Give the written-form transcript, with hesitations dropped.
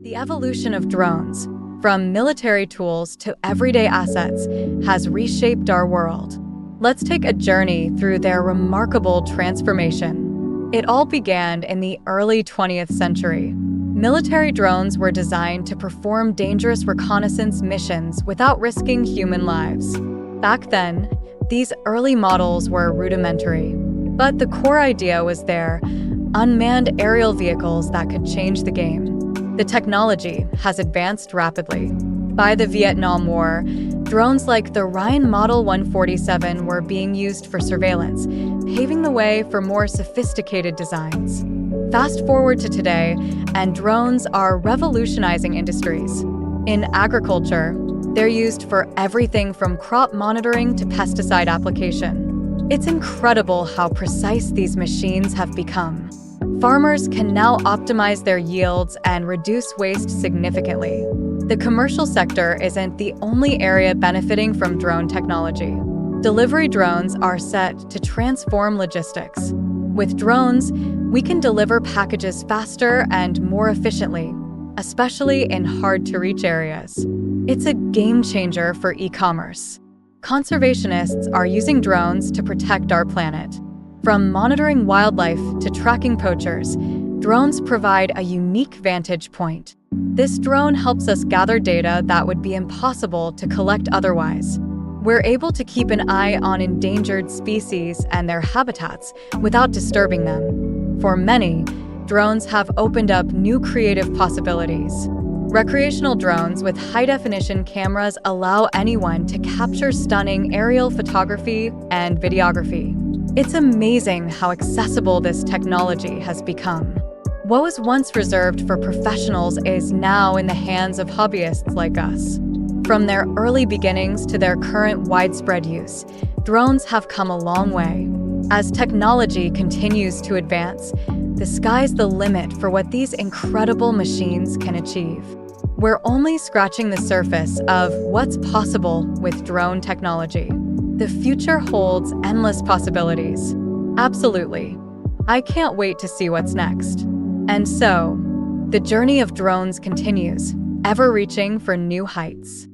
The evolution of drones, from military tools to everyday assets, has reshaped our world. Let's take a journey through their remarkable transformation. It all began in the early 20th century. Military drones were designed to perform dangerous reconnaissance missions without risking human lives. Back then, these early models were rudimentary, but the core idea was there: unmanned aerial vehicles that could change the game. The technology has advanced rapidly. By the Vietnam War, drones like the Ryan Model 147 were being used for surveillance, paving the way for more sophisticated designs. Fast forward to today, and drones are revolutionizing industries. In agriculture, they're used for everything from crop monitoring to pesticide application. It's incredible how precise these machines have become. Farmers can now optimize their yields and reduce waste significantly. The commercial sector isn't the only area benefiting from drone technology. Delivery drones are set to transform logistics. With drones, we can deliver packages faster and more efficiently, especially in hard-to-reach areas. It's a game changer for e-commerce. Conservationists are using drones to protect our planet. From monitoring wildlife to tracking poachers, drones provide a unique vantage point. This drone helps us gather data that would be impossible to collect otherwise. We're able to keep an eye on endangered species and their habitats without disturbing them. For many, drones have opened up new creative possibilities. Recreational drones with high-definition cameras allow anyone to capture stunning aerial photography and videography. It's amazing how accessible this technology has become. What was once reserved for professionals is now in the hands of hobbyists like us. From their early beginnings to their current widespread use, drones have come a long way. As technology continues to advance, the sky's the limit for what these incredible machines can achieve. We're only scratching the surface of what's possible with drone technology. The future holds endless possibilities. Absolutely. I can't wait to see what's next. And so, the journey of drones continues, ever reaching for new heights.